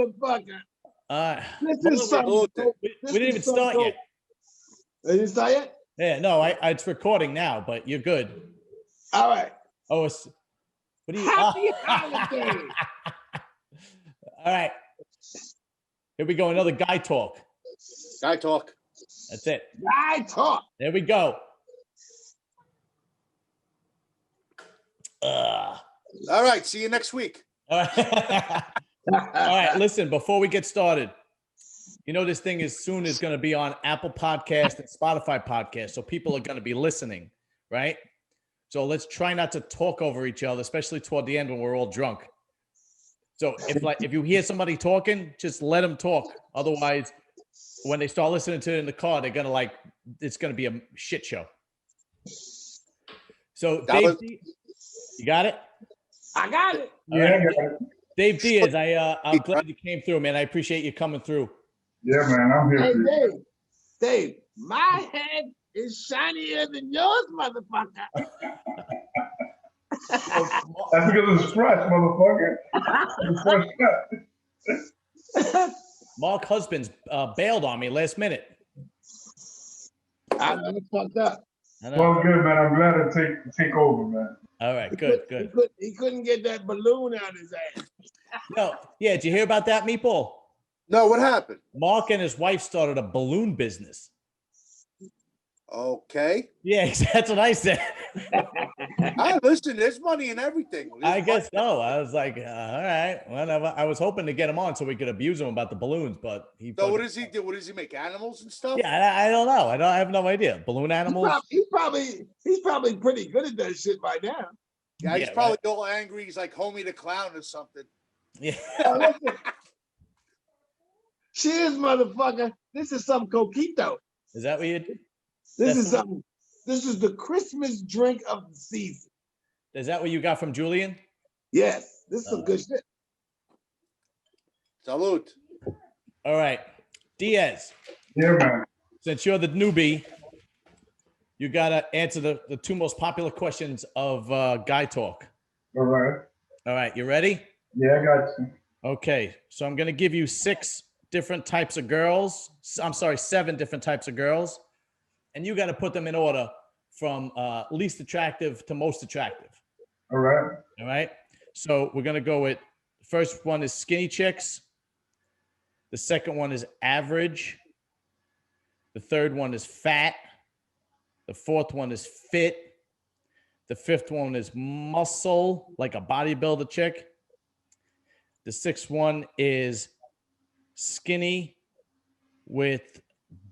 motherfucker. This we is something. didn't even start yet. Did you start yet? Yeah, no, it's recording now, but you're good. All right. Oh, what do you? Happy holidays. All right. Here we go. Another guy talk. Guy talk. That's it. Guy talk. There we go. All right. See you next week. All right. All right. Listen, before we get started, you know, this thing soon is going to be on Apple Podcast and Spotify Podcast. So people are going to be listening, right? So let's try not to talk over each other, especially toward the end when we're all drunk. So if you hear somebody talking, just let them talk. Otherwise, when they start listening to it in the car, they're going to it's going to be a shit show. So Dave, you got it? I got it. Yeah, I got it. Dave Diaz, I'm glad you came through, man. I appreciate you coming through. Yeah, man, I'm here. Hey, Dave, my head is shinier than yours, motherfucker. That's because it's fresh, motherfucker. It's fresh cut. Mark Husbands bailed on me last minute. I never fucked up. Well, good, man. I'm glad to take over, man. All right, good. He couldn't get that balloon out of his ass. No, yeah, did you hear about that, Meatball? No, what happened? Mark and his wife started a balloon business. Okay. Yeah, that's what I said. Listen, there's money in everything. I guess so. I was like, all right, whatever. I was hoping to get him on so we could abuse him about the balloons, but he. So what does he do? What does he make? Animals and stuff? Yeah, I don't know. I have no idea. Balloon animals. He's probably pretty good at that shit by now. Yeah, he's probably all angry. He's like Homie the Clown or something. Yeah. Cheers, motherfucker. This is some coquito. Is that what you did? This is the Christmas drink of the season. Is that what you got from Julian? Yes, this is some good shit. Salute. All right. Diaz. Yeah, man. Since you're the newbie, you got to answer the two most popular questions of Guy Talk. All right. All right. You ready? Yeah, I got you. Okay. So I'm going to give you 7 different types of girls. And you got to put them in order from least attractive to most attractive. All right. All right. So we're going to go with the first one is skinny chicks. The second one is average. The third one is fat. The fourth one is fit. The fifth one is muscle, like a bodybuilder chick. The sixth one is skinny with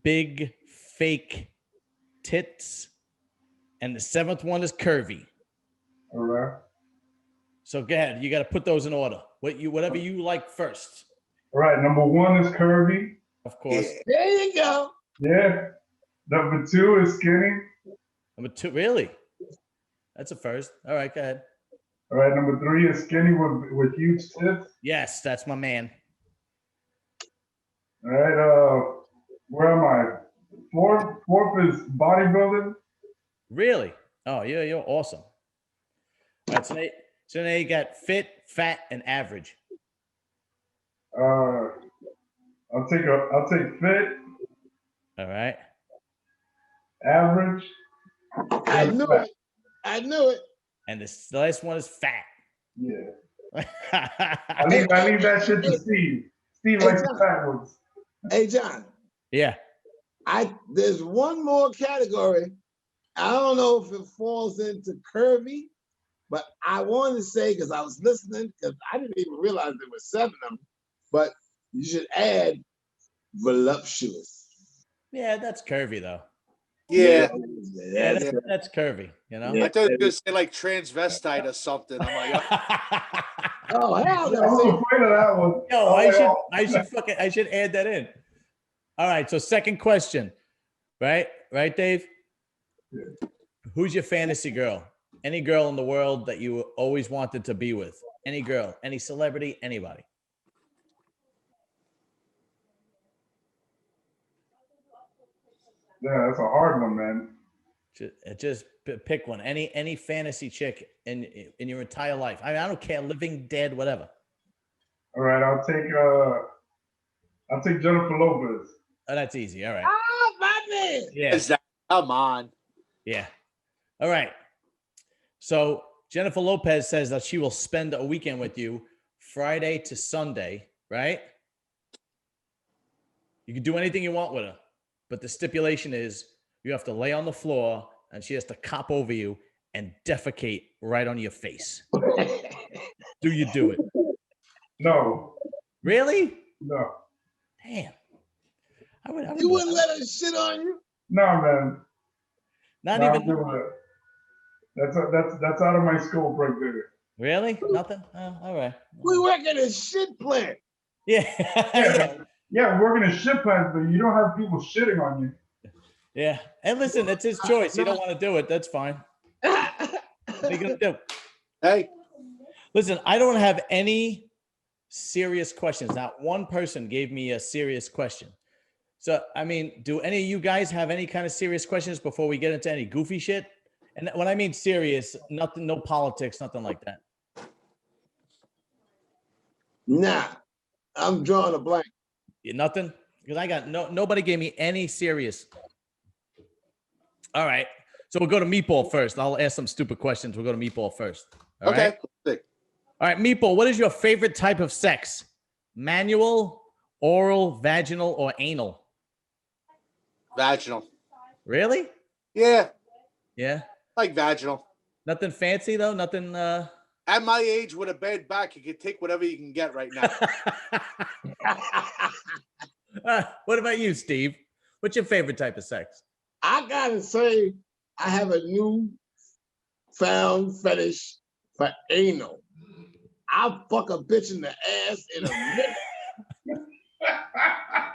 big fake tits. And the seventh one is curvy. All right. So go ahead. You got to put those in order. Whatever you like first. All right. Number 1 is curvy. Of course. There you go. Yeah. Number 2 is skinny. Number 2, really? That's a first. All right, go ahead. All right. Number 3 is skinny with huge tits. Yes, that's my man. All right. Where am I? Fourth is bodybuilding. Really? Oh, yeah, you're awesome. All right, so now you got fit, fat, and average. I'll take fit. All right. Average. I knew it. And the last one is fat. Yeah. I leave that shit to Steve. Steve likes the fat ones. Hey, John. Yeah. There's one more category. I don't know if it falls into curvy, but I wanted to say, because I was listening, because I didn't even realize there were 7 of them, but you should add voluptuous. Yeah, that's curvy, though. Yeah. That's curvy, you know? I thought you were going to say like transvestite or something. I'm like, oh, hell no. I was afraid of that one. Yo, I should add that in. All right, so second question. Right, Dave? Yeah. Who's your fantasy girl? Any girl in the world that you always wanted to be with? Any girl, any celebrity, anybody? Yeah, that's a hard one, man. Just pick one. Any fantasy chick in your entire life. I mean, I don't care, living, dead, whatever. All right, I'll take Jennifer Lopez. Oh, that's easy. All right. Ah, my man. Yeah. Is that? Come on. Yeah. All right. So Jennifer Lopez says that she will spend a weekend with you Friday to Sunday, right? You can do anything you want with her, but the stipulation is you have to lay on the floor and she has to cop over you and defecate right on your face. Do you do it? No, Really? no, Damn. I would You do wouldn't it. let her shit on you? no, man. Not No, I'm even. doing it. That's out of my scope right there. Really? Nothing? Oh, all right. We work at a shit plant. Yeah. Yeah, yeah, we're working a shit plant, but you don't have people shitting on you. Yeah. And listen, that's his choice. He don't want to do it. That's fine. What are you gonna do? Hey, Listen, I don't have any serious questions. Not one person gave me a serious question. So, I mean, do any of you guys have any kind of serious questions before we get into any goofy shit? And when I mean serious, nothing, no politics, nothing like that. Nah, I'm drawing a blank. Yeah, nothing? Because I got nobody gave me any serious. All right. So we'll go to Meatball first. I'll ask some stupid questions. We'll go to Meatball first. All okay. right. All right, Meatball, what is your favorite type of sex? Manual, oral, vaginal, or anal? Vaginal. Really? Yeah, Yeah. like vaginal. Nothing fancy though. Nothing. At my age, with a bad back, you can take whatever you can get right now. What about you, Steve? What's your favorite type of sex? I gotta say, I have a new found fetish for anal. I'll fuck a bitch in the ass in a minute.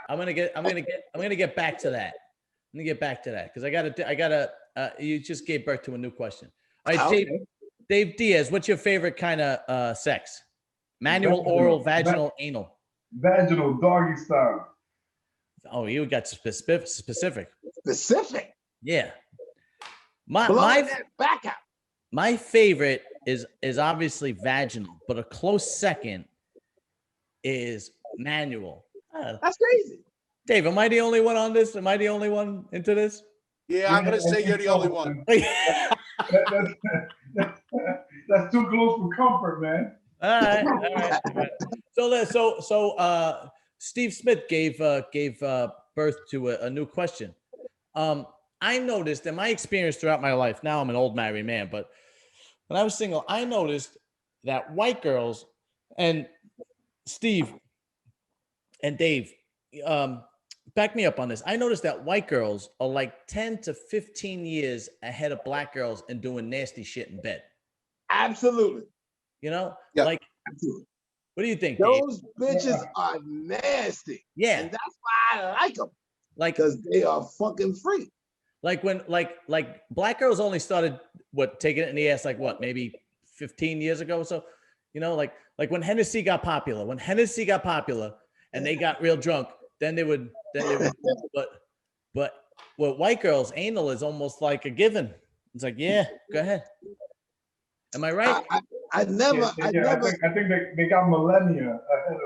I'm gonna get back to that. I'm gonna get back to that because I gotta. You just gave birth to a new question. All right, Okay. Dave Diaz, what's your favorite kind of sex? Manual, oral, vaginal, anal. Vaginal, doggy style. Oh, you got specific. Specific. Yeah. Blowing My that back out. my favorite is obviously vaginal, but a close second is manual. That's crazy. Dave, am I the only one on this? Am I the only one into this? Yeah, I'm gonna say you're the only one. That's too close for comfort, man. All right. So Steve Smith gave birth to a new question. I noticed in my experience throughout my life. Now I'm an old married man, but when I was single, I noticed that white girls and Steve and Dave, back me up on this. I noticed that white girls are like 10 to 15 years ahead of black girls and doing nasty shit in bed. Absolutely. You know, Yeah. like, Absolutely. what do you think, Dave? Those bitches are nasty. Yeah, And that's why I like them. like Because they are fucking free. when like black girls only started taking it in the ass like what, maybe 15 years ago or so. You know, like when Hennessy got popular, and they got real drunk, then they would but with white girls, anal is almost like a given. It's like, yeah, go ahead. Am I right? I never, Yeah, I yeah, never, I think they got millennia ahead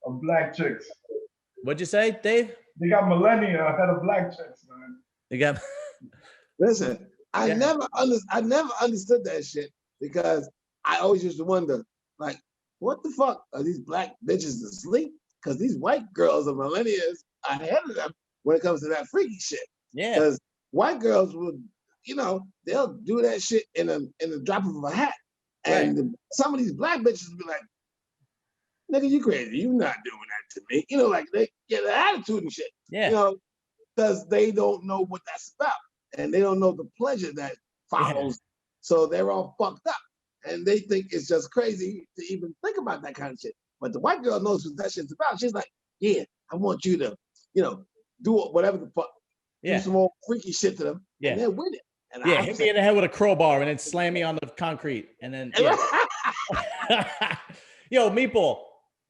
of black chicks. What'd you say, Dave? They got millennia ahead of black chicks, man. You got listen, I Yeah. never understood that shit because I always used to wonder, like, what the fuck are these black bitches asleep? Because these white girls are millennials ahead of them when it comes to that freaky shit. yeah. Because white girls will, they'll do that shit in a drop of a hat. And some of these black bitches will be like, nigga, you crazy. You not doing that to me. Like they get an attitude and shit. Yeah. Because they don't know what that's about. And they don't know the pleasure that follows. So they're all fucked up. And they think it's just crazy to even think about that kind of shit. But the white girl knows what that shit's about. She's like, yeah, I want you to, do whatever the fuck. Yeah. Do some more freaky shit to them. Yeah. And they're with it. And Yeah, I hit say, me in the head with a crowbar and then slam me on the concrete. And then, yeah. Yo, Meatball,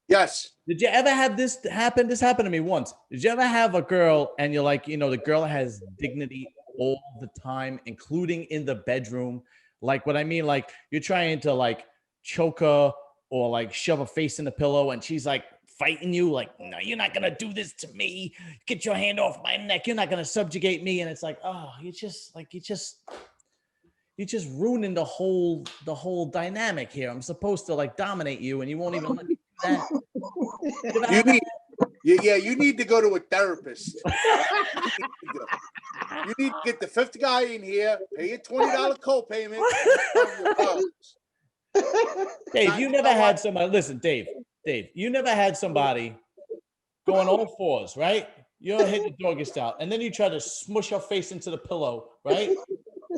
Yes. did you ever have this happen? This happened to me once. Did you ever have a girl and you're like, the girl has dignity all the time, including in the bedroom? Like what I mean, like you're trying to like choke her or like shove a face in the pillow, and she's like fighting you, like, no, you're not gonna do this to me. Get your hand off my neck. You're not gonna subjugate me. And it's like, oh, you're just ruining the whole dynamic here. I'm supposed to like dominate you, and you won't even let me do that. You need to go to a therapist. You need to get the fifth guy in here, pay a $20 co-payment. Dave, you never had somebody. Listen, Dave, you never had somebody go on all fours, right? You're hitting the doggy style, and then you try to smush her face into the pillow, right?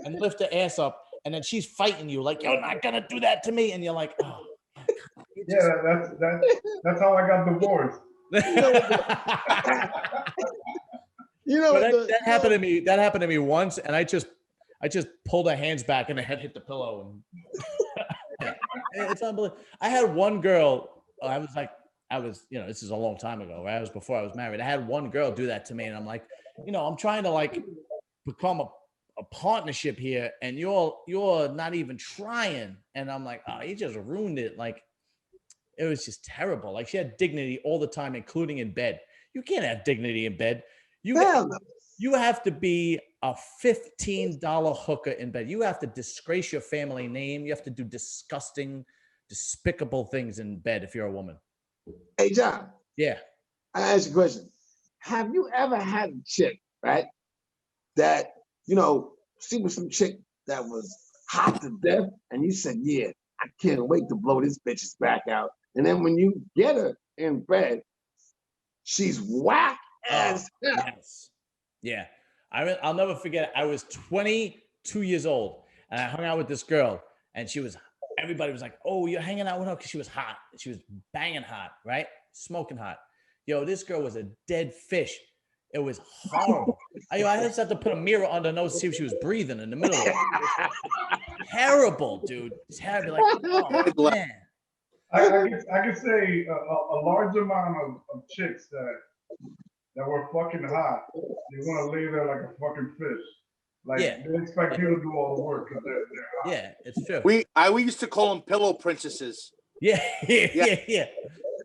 And lift her ass up, and then she's fighting you like, you're not gonna do that to me, and you're like, oh. Yeah, that's how I got divorced. That happened to me. That happened to me once, and I just pulled her hands back, and the head hit the pillow. And it's unbelievable. I had one girl. This is a long time ago, right? It was before I was married. I had one girl do that to me, and I'm like, I'm trying to like become a partnership here, and you're not even trying. And I'm like, oh, you just ruined it. Like, it was just terrible. Like, she had dignity all the time, including in bed. You can't have dignity in bed. You have to be a $15 hooker in bed. You have to disgrace your family name. You have to do disgusting, despicable things in bed if you're a woman. Hey, John. Yeah. I ask you a question. Have you ever had a chick, right, that, she was some chick that was hot to death, and you said, yeah, I can't wait to blow this bitch's back out. And then when you get her in bed, she's whack as hell. Yes. Yeah. I'll never forget. I was 22 years old, and I hung out with this girl, and everybody was like, oh, you're hanging out with her because she was hot. She was banging hot, right? Smoking hot. Yo, this girl was a dead fish. It was horrible. I just had to put a mirror on her nose to see if she was breathing in the middle of it. Terrible, dude. Terrible. Like, oh, man. I could say a large amount of chicks that were fucking hot. They want to lay there like a fucking fish. Like, they expect you to do all the work because they're hot. Yeah, it's true. We used to call them pillow princesses. Yeah.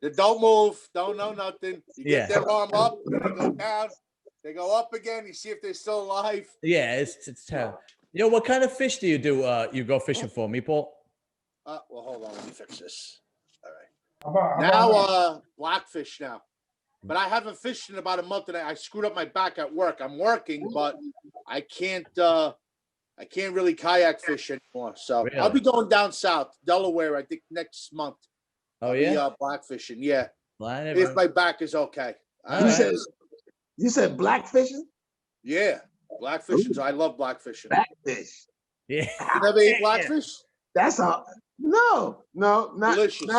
They don't move, don't know nothing. You get their arm up, they go down, they go up again. You see if they're still alive. Yeah, it's terrible. What kind of fish do you do? You go fishing for, Meatball? Well, hold on, let me fix this. All right. How Blackfish now. But I haven't fished in about a month, and I screwed up my back at work. I'm working, but I can't really kayak fish anymore. So really? I'll be going down south, Delaware, I think next month. Oh, yeah? I'll be blackfishing, yeah. If my back is okay. You said blackfishing? Yeah, blackfishing. I love blackfishing. Blackfish. Yeah. You never ate blackfish? That's all. No, not delicious.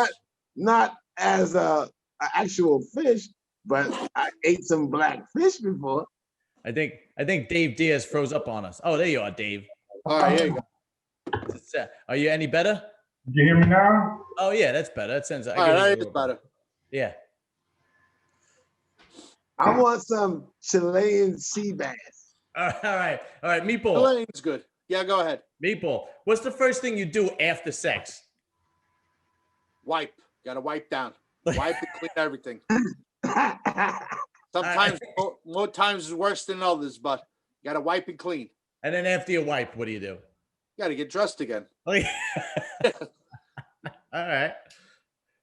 Not as a actual fish, but I ate some blackfish before. I think Dave Diaz froze up on us. Oh, there you are, Dave. All right, here you go. Are you any better? You hear me now? Oh yeah, that's better. That sounds. All right, it's better. Yeah. I want some Chilean sea bass. All right, Meatball. Chilean's good. Yeah, go ahead. Meatball, what's the first thing you do after sex? Wipe. Gotta wipe down. Wipe and clean everything. Sometimes, more times is worse than others, but you gotta wipe and clean. And then after you wipe, what do? You gotta get dressed again. All right.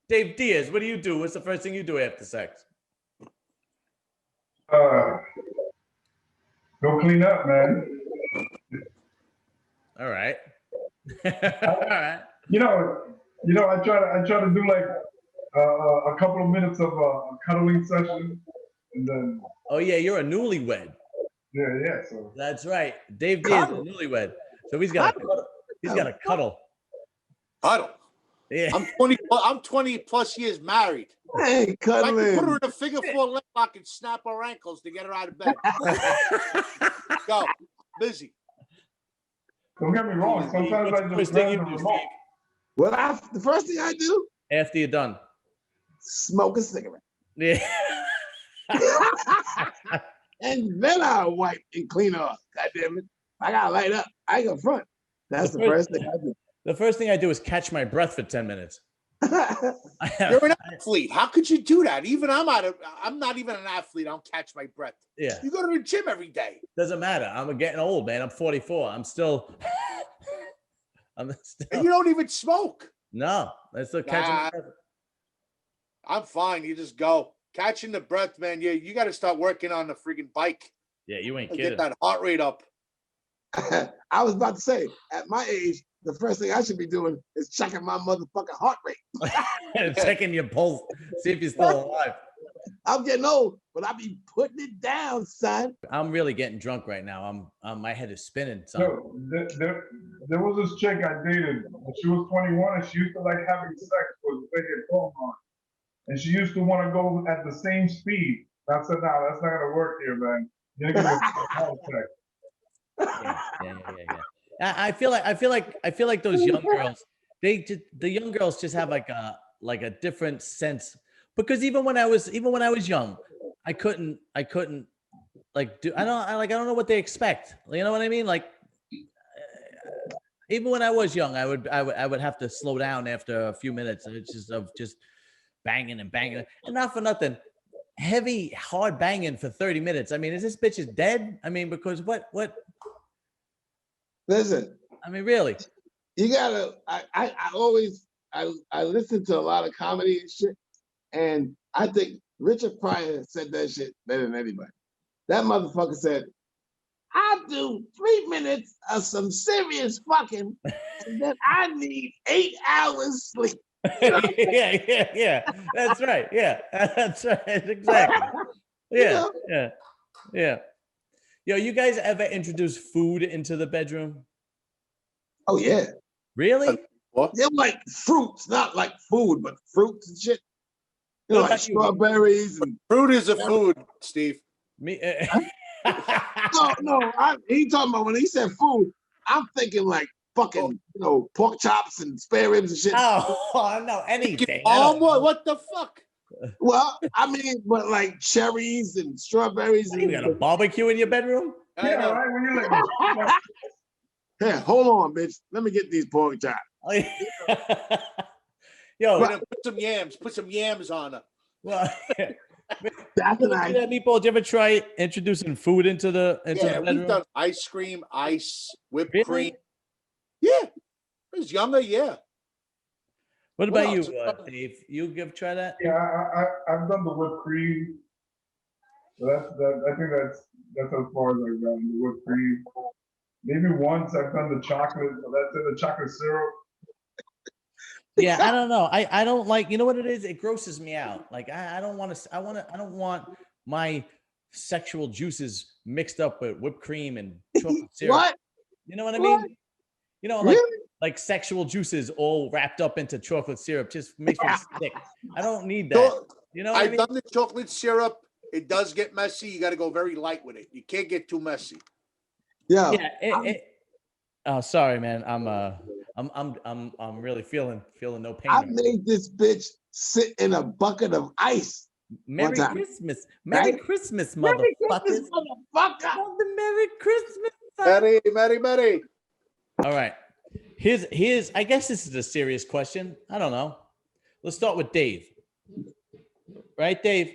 Dave Diaz, what do you do? What's the first thing you do after sex? Go clean up, man. All right. All right. I try to do like a couple of minutes of a cuddling session, and then. Oh yeah, you're a newlywed. Yeah. So. That's right. Dave Diaz is a newlywed, so he's got a cuddle. Cuddle. Yeah. I'm 20 plus years married. Hey, cuddling. I can put her in a figure four leg lock and snap her ankles to get her out of bed. Go. Busy. Don't get me wrong. Sometimes I just grab the remote. The first thing I do after you're done, smoke a cigarette. Yeah. And then I wipe and clean off. God damn it. I gotta light up. I go front. That's the first thing I do. The first thing I do is catch my breath for 10 minutes. You're an athlete. How could you do that? Even I'm not even an athlete. I don't catch my breath. Yeah. You go to the gym every day. Doesn't matter. I'm getting old, man. I'm 44. I'm still. And you don't even smoke. No, I still catching my breath. I'm fine. You just go. Catching the breath, man. You got to start working on the freaking bike. Yeah, you ain't Get kidding. that heart rate up. I was about to say, at my age, the first thing I should be doing is checking my motherfucking heart rate. Checking your pulse, see if you're still alive. I'm getting old, but I be putting it down, son. I'm really getting drunk right now. My head is spinning, son. So there was this chick I dated. She was 21 and she used to like having sex with big phone on. And she used to want to go at the same speed. I said, no, that's not gonna work here, man. You're gonna get a heart attack. Yeah. I feel like those young girls, the young girls just have like a different sense, because even when I was young, I couldn't like do, I don't know what they expect. You know what I mean? Like even when I was young, I would have to slow down after a few minutes. It's just banging and banging, and not for nothing. Heavy, hard banging for 30 minutes. I mean, is this bitch is dead? I mean, because what? Listen. I mean, really? You gotta. I listen to a lot of comedy and shit, and I think Richard Pryor said that shit better than anybody. That motherfucker said, "I do 3 minutes of some serious fucking, and then I need 8 hours sleep." Yeah. That's right. Yeah, that's right. Exactly. Yeah. Yo, you guys ever introduce food into the bedroom? Oh yeah. Really? What? They're like fruits, not like food, but fruits and shit. You know, like strawberries and fruit is a food, Steve. Me. No. He talking about when he said food. I'm thinking like fucking, pork chops and spare ribs and shit. Oh no, anything. What the fuck? Well, I mean, but like cherries and strawberries. You got a barbecue in your bedroom? Yeah, right. When you're like, hey, hold on, bitch. Let me get these pork chops. Yo, put some yams on her. Well, that's nice. That meatball. Did you ever try introducing food into the bedroom? We've done ice cream, whipped really? cream. Yeah, I was younger. Yeah. What about you, Dave? You try that? Yeah, I've done the whipped cream. So I think that's as far as I've gone. The whipped cream. Maybe once I've done the chocolate. So that's the chocolate syrup. Yeah, I don't know. I don't like. You know what it is? It grosses me out. Like I don't want to. I don't want my sexual juices mixed up with whipped cream and chocolate syrup. What? You know what I mean? You know, like sexual juices all wrapped up into chocolate syrup just makes me sick. I don't need that. You know what I mean? I've done the chocolate syrup. It does get messy. You got to go very light with it. You can't get too messy. Yeah. Oh, sorry, man. I'm really feeling no pain. I made this bitch sit in a bucket of ice. Merry Christmas. Merry Christmas, motherfuckers. Merry Christmas. Merry. All right. Here's I guess this is a serious question. I don't know. Let's start with Dave. Right, Dave?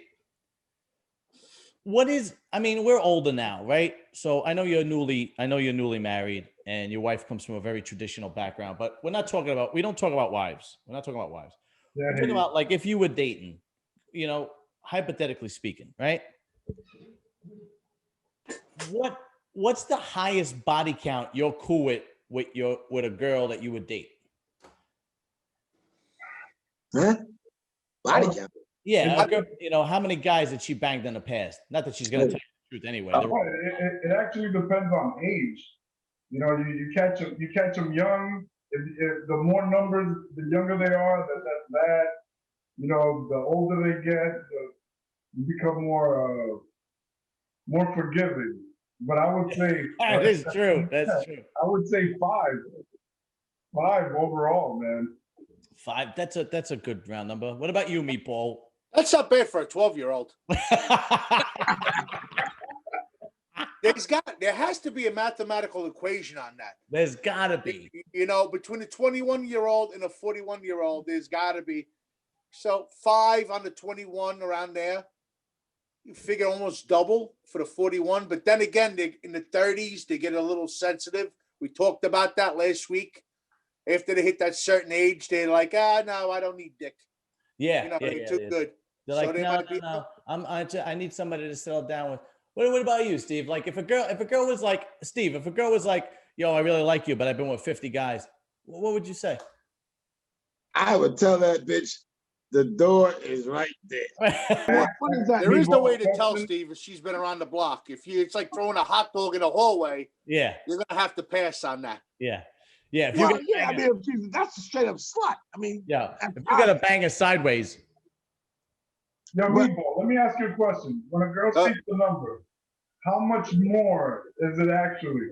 We're older now, right? So I know you're newly married and your wife comes from a very traditional background, but we don't talk about wives. We're not talking about wives. We're talking about like if you were dating, hypothetically speaking, right? What's the highest body count you're cool with a girl that you would date? Huh? Body count? Yeah, how many guys did she banged in the past? Not that she's gonna tell you the truth anyway. It actually depends on age. You catch them young. If the more numbers, the younger they are, that's bad. The older they get, you become more forgiving. But I would say that is true. That's true. I would say 5 overall, man. 5. That's a good round number. What about you, Meatball? That's not bad for a 12-year-old. There has to be a mathematical equation on that. There's gotta be. You know, between a 21-year-old and a 41-year-old, there's gotta be. So 5 on the 21 around there. You figure almost double for the 41. But then again, they in the 30s, they get a little sensitive. We talked about that last week. After they hit that certain age, they're like, no, I don't need dick. Yeah, You know, they're too good. They're So like, they no, might be- no. I need somebody to settle down with. What about you, Steve? Like, if a girl was like, Steve, if a girl was like, yo, I really like you, but I've been with 50 guys, what would you say? I would tell that bitch, the door is right there. What does that There mean? is no way to tell, Steve, if she's been around the block. It's like throwing a hot dog in a hallway. Yeah, You're gonna have to pass on that. yeah. If Well, you're yeah, I mean, that's a straight up slut. I mean, if you got to bang her sideways. Yo, Meatball, let me ask you a question. When a girl sees the number, how much more is it actually?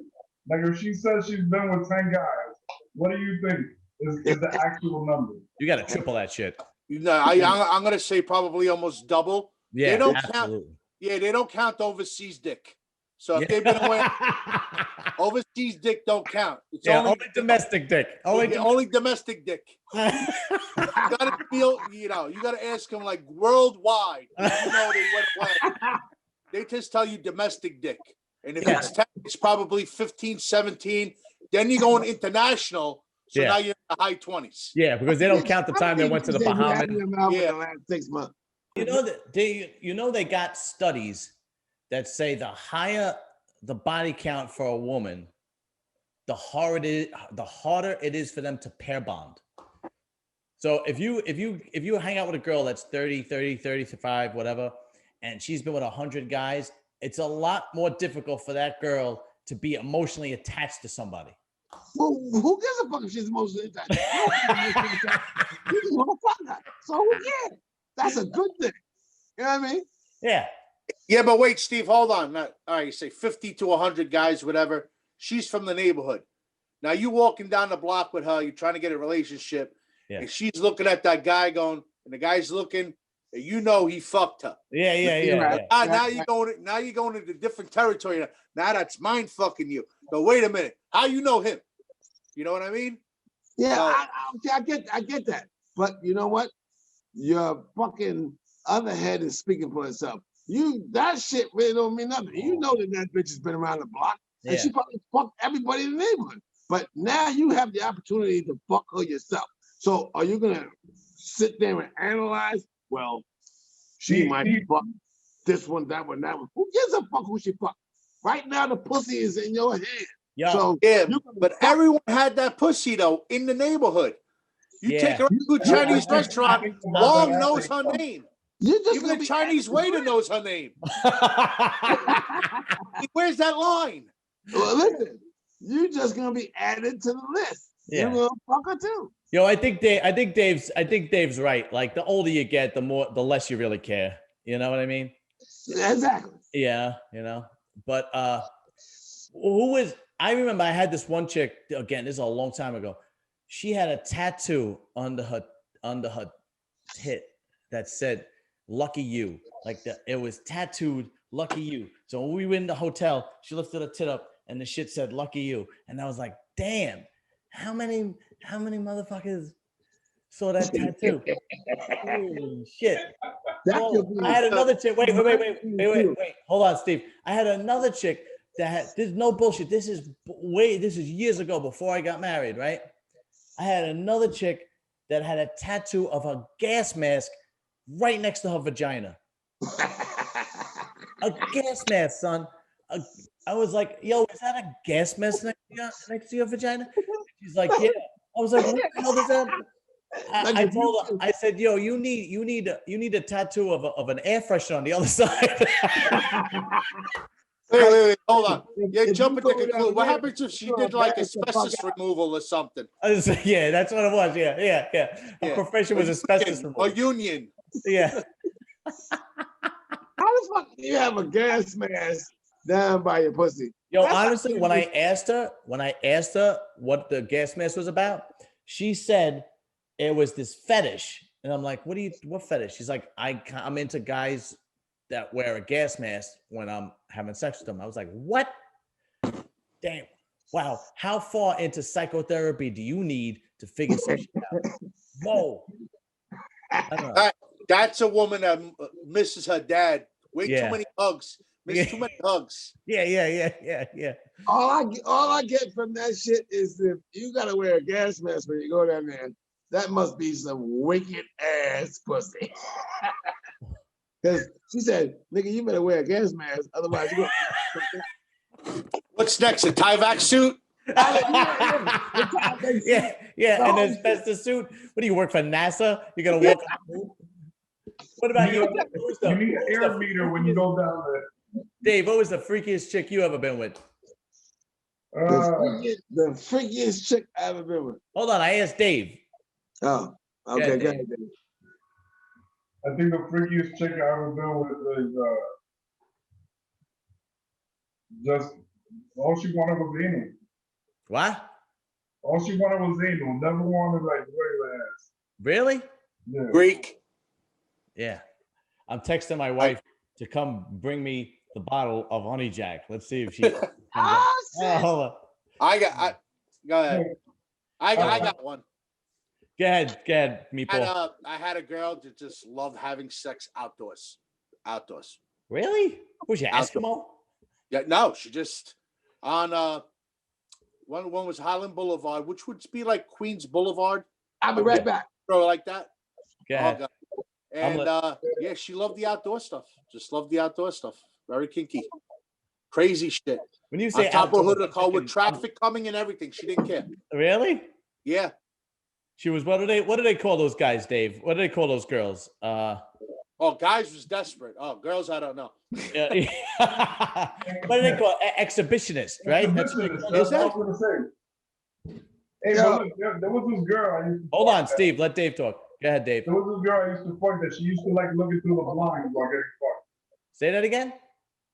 Like if she says she's been with 10 guys, what do you think is the actual number? You got to triple that shit. You know, I'm gonna say probably almost double. Yeah, they don't absolutely. count. Yeah, they don't count overseas dick. So if they've been away, overseas dick don't count. It's only domestic dick. Only domestic dick. You gotta feel, you gotta ask them like worldwide. They went away. They just tell you domestic dick. And if it's 10, it's probably 15, 17. Then you're going international. So now you're in the high 20s. Yeah, because they don't count the time they went to the Bahamas. Yeah, the last 6 months. They got studies that say the higher the body count for a woman, the harder it is for them to pair bond. So if you hang out with a girl that's 30, 35, whatever, and she's been with 100 guys, it's a lot more difficult for that girl to be emotionally attached to somebody. Well, who gives a fuck if she's emotionally attached? You just want to fuck her. So who cares? That's a good thing. You know what I mean? Yeah. Yeah, but wait, Steve, hold on. All right, you say 50 to 100 guys, whatever. She's from the neighborhood. Now you walking down the block with her, you're trying to get a relationship, and she's looking at that guy going, and the guy's looking, and he fucked her. Yeah. Now you're going into different territory. Now that's mind fucking you. So wait a minute. How you know him? You know what I mean? Yeah, I get that. But you know what? Your fucking other head is speaking for itself. That shit really don't mean nothing. You know that bitch has been around the block, and she probably fucked everybody in the neighborhood. But now you have the opportunity to fuck her yourself. So are you gonna sit there and analyze? Well, she might fuck this one, that one, that one. Who gives a fuck who she fucked? Right now, the pussy is in your hand. Yeah. So, but everyone had that pussy though in the neighborhood. You take her to a Chinese restaurant, Long knows her name. Even the Chinese waiter knows her name. Where's that line? Well, listen, you're just gonna be added to the list. You're gonna fuck her too. Yo, I think Dave's right. Like the older you get, the less you really care. You know what I mean? Exactly. Yeah, But I remember I had this one chick, again, this is a long time ago. She had a tattoo under her tit that said "Lucky You." Like it was tattooed "Lucky You." So when we were in the hotel, she lifted her tit up and the shit said "Lucky You." And I was like, damn, how many motherfuckers saw that tattoo? Holy shit. I had another chick. Wait. Hold on, Steve. I had another chick that had, this is no bullshit. This is years ago before I got married, right? I had another chick that had a tattoo of a gas mask right next to her vagina. A gas mask, son. I was like, yo, is that a gas mask next to your vagina? She's like, yeah. I was like, what the hell does that? I told her, I said, yo, you need a tattoo of an air freshener on the other side. Wait, hold on. Yeah, jumping to conclude. What happens if she did like asbestos removal or something? Yeah, that's what it was. Yeah. Her profession was asbestos removal. Or union. Yeah. How the fuck do you have a gas mask down by your pussy? Yo, honestly, when I asked her what the gas mask was about, she said it was this fetish. And I'm like, what fetish? She's like, I'm into guys that wear a gas mask when I'm having sex with them. I was like, what? Damn. Wow. How far into psychotherapy do you need to figure some shit out? Whoa. I don't know. That's a woman that misses her dad. Way too many hugs. Miss too many hugs. Yeah. All I get from that shit is if you gotta wear a gas mask when you go down there, that must be some wicked ass pussy. Because she said, nigga, you better wear a gas mask, otherwise you go. What's next? A Tyvek suit? Yeah, and asbestos suit. What do you work for NASA? You're gonna walk. What about you? You need an air meter when you go down there. Dave, what was the freakiest chick you ever been with? The freakiest chick I ever been with. Hold on, I asked Dave. Oh, okay, go ahead, Dave. I think the freakiest chick I ever been with is just all she wanted was anal. What? All she wanted was anal. Never wanted like regular ass. Really? Yeah. Greek. Yeah. I'm texting my wife to come bring me the bottle of Honey Jack. Let's see if she. Hold on. Go ahead. I got one. Go ahead, Meatball. I had a girl that just loved having sex outdoors. Really? Was she Eskimo? Yeah, no, she just on one was Highland Boulevard, which would be like Queens Boulevard. I'll be right back. Throw it like that. Go ahead. And she loved the outdoor stuff. Just loved the outdoor stuff. Very kinky. Crazy shit. When you say on top of hood of the car with traffic coming and everything, she didn't care. Really? Yeah. She was. What do they call those guys, Dave? What do they call those girls? Guys was desperate. Oh, girls, I don't know. What do they call exhibitionist, right? That's what I was gonna say. Hey, look, there was this girl I used to Hold on, Steve. Let Dave talk. Go ahead, Dave. There was this girl I used to fuck that she used to like looking through the blinds while getting fucked. Say that again.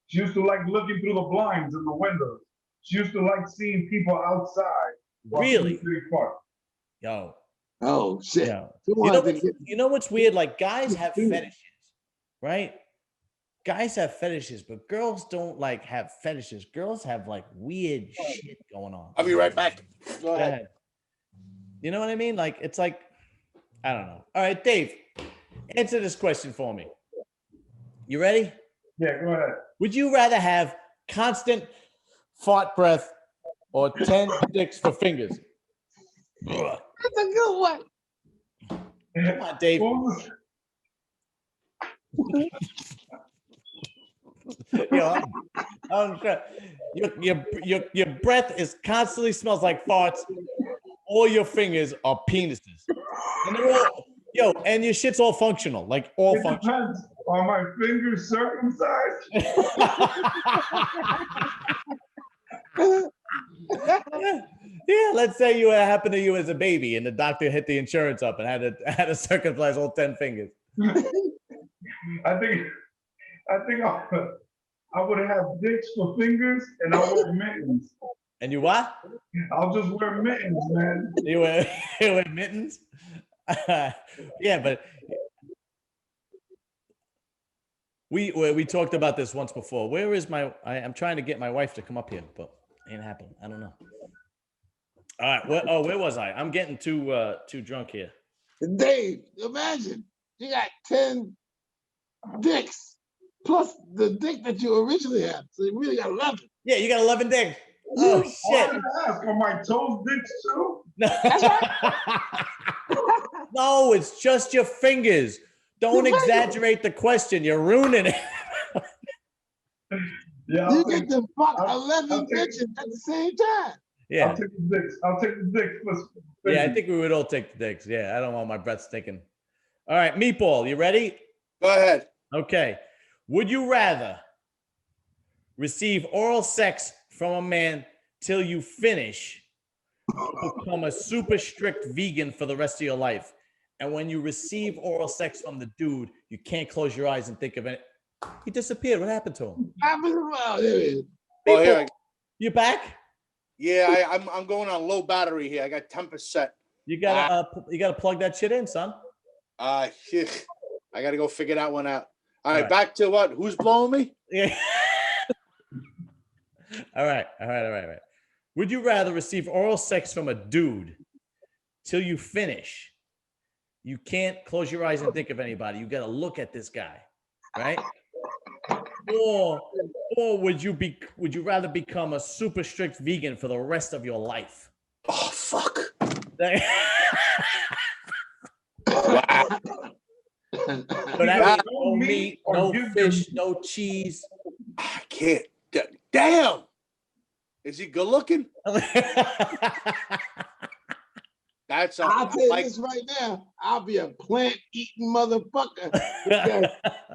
She used to like looking through the blinds in the windows. She used to like seeing people outside. Really? Getting fucked. Yo. Oh shit. Yo. You know what's weird? Like guys have fetishes, right? Guys have fetishes, but girls don't like have fetishes. Girls have like weird shit going on. I'll be right back. Go ahead. You know what I mean? Like it's like, I don't know. All right, Dave, answer this question for me. You ready? Yeah, go ahead. Would you rather have constant fart breath or 10 dicks for fingers? That's a good one. Come on, Dave. Yo, I'm your breath is constantly smells like farts. All your fingers are penises. And they're all, and your shit's all functional, like all functional. Depends. Are my fingers circumcised? Yeah, let's say it happened to you as a baby and the doctor hit the insurance up and had to circumcise all 10 fingers. I think I would have dicks for fingers and I'll wear mittens. And you what? I'll just wear mittens, man. You wear mittens? Yeah, but we talked about this once before. Where is I'm trying to get my wife to come up here, but ain't happening. I don't know. All right. Where was I? I'm getting too drunk here. Dave, imagine you got 10 dicks plus the dick that you originally had. So you really got 11. Yeah, you got 11 dicks. Oh shit. Are my toes dicks too? No, it's just your fingers. Don't exaggerate the question. You're ruining it. Yeah, you get to fuck 11 bitches at the same time. Yeah. I'll take the dicks. Yeah, I think we would all take the dicks. Yeah, I don't want my breath stinking. All right, Meatball, you ready? Go ahead. Okay. Would you rather receive oral sex from a man till you finish or become a super strict vegan for the rest of your life? And when you receive oral sex from the dude, you can't close your eyes and think of it. He disappeared. What happened to him? Oh, there it is. Oh, here. You back? Yeah, I'm going on low battery here. I got 10%. You gotta plug that shit in, son. I gotta go figure that one out. All right, back to what? Who's blowing me? Yeah. All right. Would you rather receive oral sex from a dude till you finish? You can't close your eyes and think of anybody. You got to look at this guy, right? Or would you rather become a super strict vegan for the rest of your life? Oh fuck. But that means no meat, no fish, no cheese. I can't. Damn. Is he good looking? That's I'll tell you this right now. I'll be a plant-eating motherfucker. Because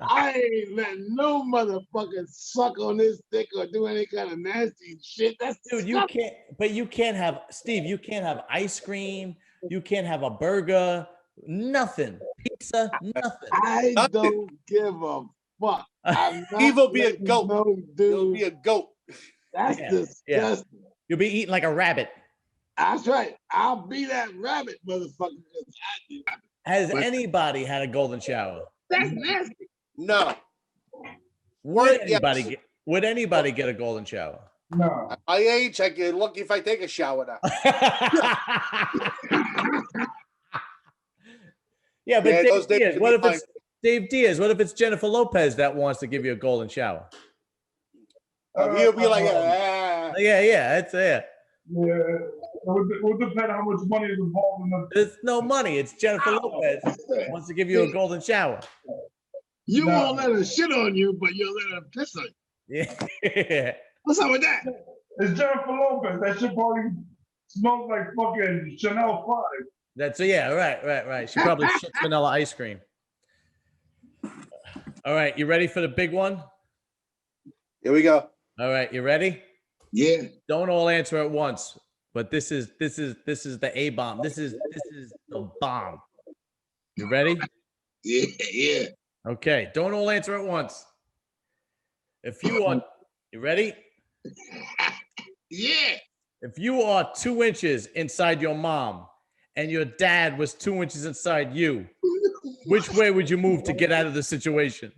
I ain't letting no motherfucker suck on this dick or do any kind of nasty shit. That's dude, you can't. But you can't have Steve. You can't have ice cream. You can't have a burger. Nothing. Pizza. Nothing. I don't give a fuck. Steve will be a goat. No, dude. He'll be a goat. That's disgusting. Yeah. You'll be eating like a rabbit. That's right. I'll be that rabbit, motherfucker. Has anybody had a golden shower? That's nasty. No. Would anybody get a golden shower? No. At my age, I get lucky if I take a shower now. Yeah, but Yeah, Dave those days Diaz, could what be if it's Dave Diaz? What if it's Jennifer Lopez that wants to give you a golden shower? He'll be like, Yeah. It's Yeah, it would depend how much money is involved in the. There's no money. It's Jennifer Lopez wants to give you a golden shower. You won't let her shit on you, but you'll let her piss on you. Yeah. What's up with that? It's Jennifer Lopez. That shit probably smells like fucking Chanel 5. That's right. She probably shits vanilla ice cream. All right, you ready for the big one? here we go. All right, you ready? Yeah. Don't all answer at once, but this is the A bomb. This is the bomb. You ready? Yeah. Okay, don't all answer at once. If you are, you ready? Yeah. If you are 2 inches inside your mom and your dad was 2 inches inside you, which way would you move to get out of the situation?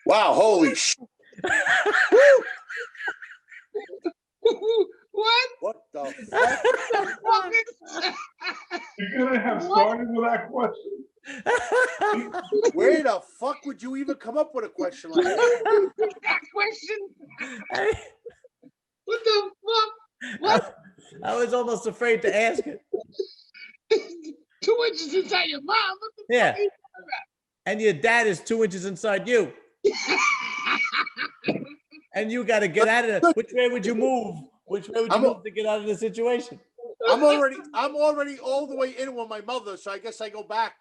Wow, holy shit. What? What the fuck? You're gonna have started with that question. Where the fuck would you even come up with a question like that? That question? What the fuck? What? I was almost afraid to ask it. 2 inches inside your mom? What the Yeah. fuck are you talking about? And your dad is 2 inches inside you. And you got to get out of it. Which way would you move? Which way would you move to get out of the situation? I'm already all the way in with my mother, so I guess I go back.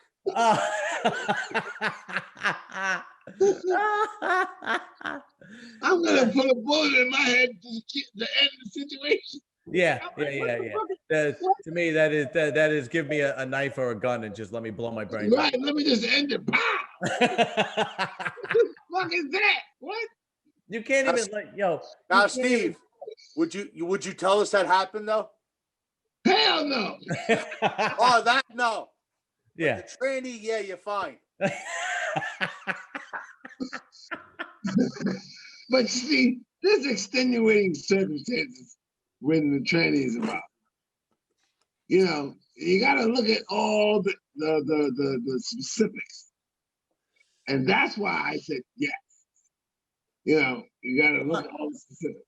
I'm gonna put a bullet in my head to end the situation. Yeah. To me, that is give me a knife or a gun and just let me blow my brains out. Right, let me just end it. Pow! What the fuck is that? What? You can't even Now, you can't Steve, would you tell us that happened though? Hell no. Oh, that no. Yeah. The tranny, yeah, you're fine. But see, there's extenuating circumstances when the tranny is involved. You know, you got to look at all the specifics, and that's why I said yes. You know, you got to look at all the specifics.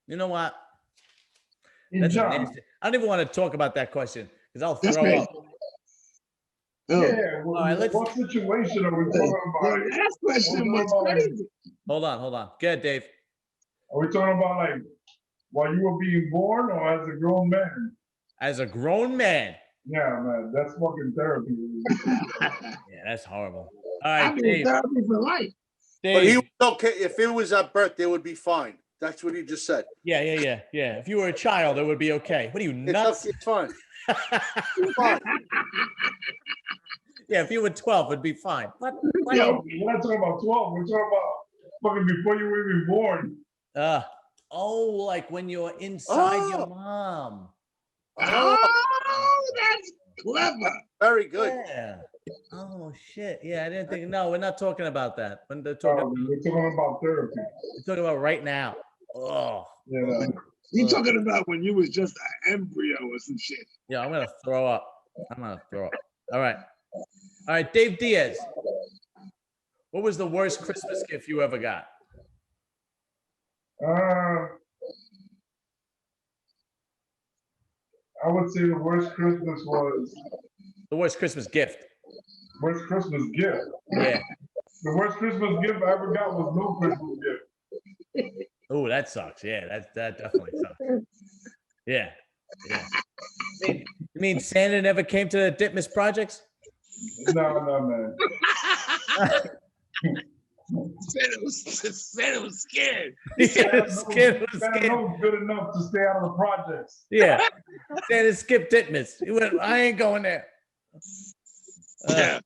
You know what? That's I don't even want to talk about that question because I'll That's throw crazy. up. Oh, Yeah, All right, let's- what situation are we talking about? the last question was crazy. Hold on. Go ahead, Dave. Are we talking about like while you were being born or as a grown man? As a grown man. Yeah, man, that's fucking therapy. Yeah, that's horrible. All right, I mean, Dave. therapy for life. But he Dave. was okay. If it was at birth, they would be fine. That's what he just said. Yeah. If you were a child, it would be okay. What are you, nuts? It's fine. It's fine. Yeah, if you were 12, it'd be fine. What? Yo, we're not talking about 12. We're talking about fucking before you were even born. Like when you're inside your Oh. mom. Oh, that's clever. Very good. Yeah. Oh shit! Yeah, I didn't think. No, we're not talking about that. When they're Oh, we're talking about therapy. we're talking about right now. Oh, Yeah. You talking about when you was just an embryo or some shit? yeah, I'm gonna throw up. I'm gonna throw up. All right, Dave Diaz. What was the worst Christmas gift you ever got? I would say the worst Christmas was The worst Christmas gift. worst Christmas gift. Yeah. The worst Christmas gift I ever got was no Christmas gift. Oh, that sucks. Yeah, that definitely sucks. Yeah. You mean Santa never came to the Ditmas projects? No, man. Santa was scared. Yeah, scared. Santa was good enough to stay out of the projects. Yeah. Santa skipped Ditmas. He went, I ain't going there. Yeah.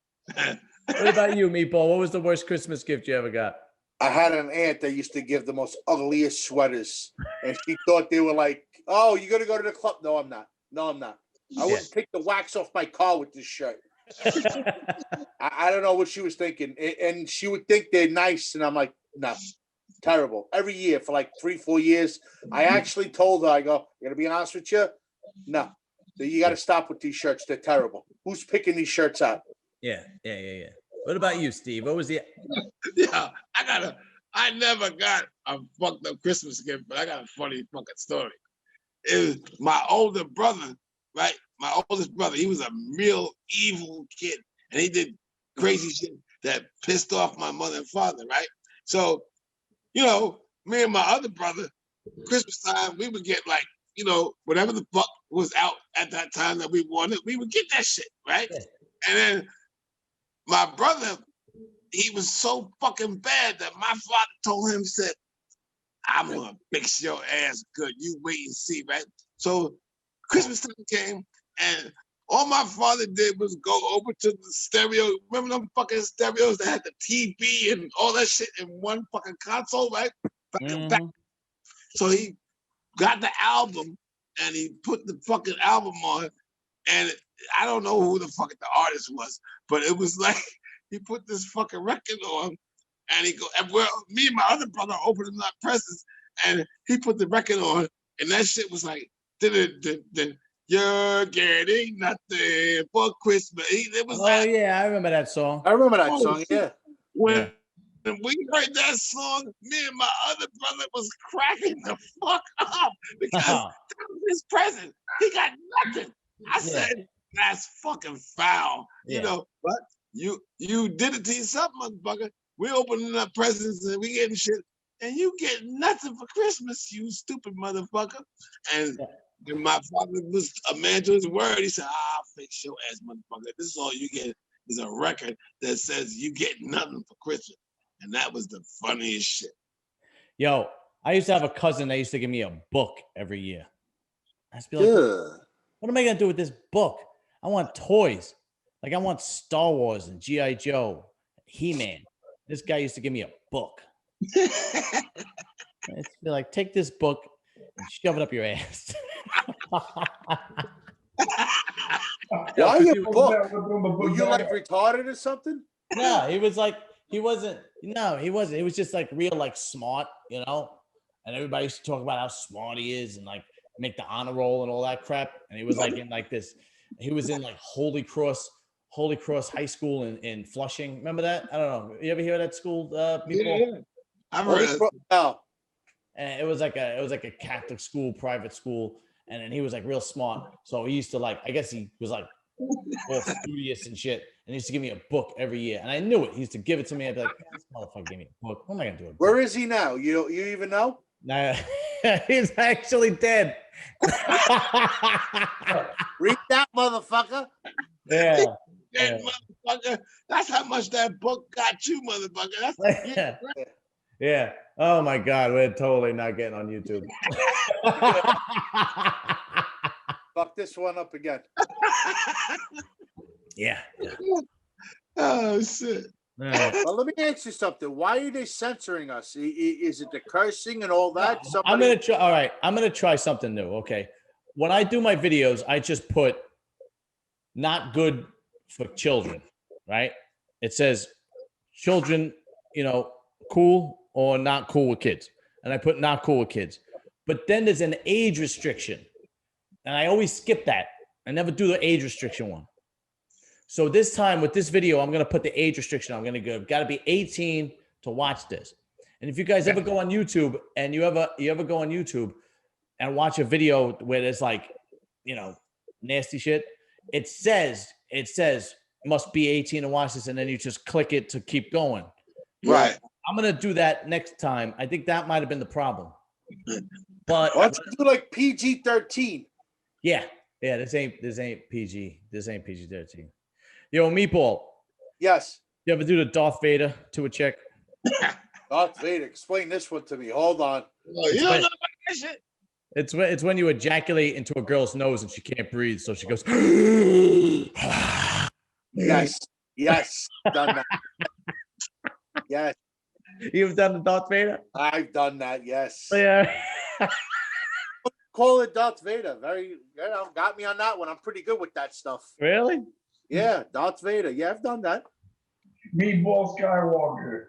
What about you, Meatball? What was the worst Christmas gift you ever got? I had an aunt that used to give the most ugliest sweaters, and she thought they were like, "Oh, you're gonna go to the club?" No, I'm not. I wouldn't take the wax off my car with this shirt. I don't know what she was thinking, and she would think they're nice, and I'm like, no, terrible. Every year for like 3-4 years, I actually told her, I go, "I'm gonna be honest with you, no, you got to stop with these shirts. They're terrible. Who's picking these shirts out?" Yeah. What about you, Steve? What was the? Yeah, I never got a fucked up Christmas gift, but I got a funny fucking story. It was my older brother, right? My oldest brother, he was a real evil kid, and he did crazy shit that pissed off my mother and father, right? So, me and my other brother, Christmas time, we would get like, whatever the fuck was out at that time that we wanted, we would get that shit, right? Yeah. And then my brother, he was so fucking bad that my father told him, said, "I'm gonna fix your ass good. You wait and see," right? So Christmas time came, and all my father did was go over to the stereo. Remember them fucking stereos that had the TV and all that shit in one fucking console, right? Back. So he got the album and he put the fucking album on, and I don't know who the fuck the artist was, but it was like he put this fucking record on, and me and my other brother opening up presents, and he put the record on, and that shit was like, "You're getting nothing for Christmas." It was like, yeah, I remember that song. I remember that song. Yeah. When we heard that song, me and my other brother was cracking the fuck up because that was his present. He got nothing. I said, "That's fucking foul," But you did it to yourself, motherfucker. We opening up presents and we getting shit, and you get nothing for Christmas, you stupid motherfucker. And my father was a man to his word. He said, "I'll fix your ass, motherfucker. This is all you get is a record that says you get nothing for Christmas." And that was the funniest shit. Yo, I used to have a cousin that used to give me a book every year. I used to be like, what am I gonna do with this book? I want toys. Like I want Star Wars and G.I. Joe, He-Man. This guy used to give me a book. It's like, take this book and shove it up your ass. Why your book? Were you like retarded or something? No, he wasn't. He was just like real, like smart, and everybody used to talk about how smart he is and like make the honor roll and all that crap. And he was like in like this, he was in like Holy Cross High School in Flushing. Remember that? I don't know. You ever hear of that school? Yeah. I've heard it. No. And it was like a Catholic school, private school. And then he was like real smart. So he used to like, I guess he was like all studious and shit. And he used to give me a book every year. And I knew it. He used to give it to me. I'd be like, this motherfucker gave me a book. What am I going to do? Where is he now? You even know? Nah, he's actually dead. Read that, motherfucker. Yeah. Motherfucker. That's how much that book got you, motherfucker. Yeah. Oh my God, we're totally not getting on YouTube. Fuck this one up again. Yeah. Oh shit. Well, let me ask you something. Why are they censoring us? Is it the cursing and all that? I'm gonna try. All right, I'm gonna try something new. Okay, when I do my videos, I just put not good for children. right? It says children, cool or not cool with kids. And I put not cool with kids. But then there's an age restriction. And I always skip that. I never do the age restriction one. So this time with this video, I'm going to put the age restriction. I'm going to go, got to be 18 to watch this. And if you guys ever go on YouTube and you ever go on YouTube and watch a video where there's like, nasty shit, it says must be 18 to watch this. And then you just click it to keep going. Right. I'm going to do that next time. I think that might've been the problem, but why don't you do like PG-13? Yeah. This ain't PG. This ain't PG-13. Yo, Meatball. Yes. You ever do the Darth Vader to a chick? Darth Vader, explain this one to me. Hold on. Oh, you don't know about that shit? It's when you ejaculate into a girl's nose and she can't breathe, so she goes. Yes, done that. Yes, You've done the Darth Vader? I've done that. Yes. Yeah. Call it Darth Vader. Very, got me on that one. I'm pretty good with that stuff. Really? Yeah, Darth Vader. Yeah, I've done that. Meatball Skywalker.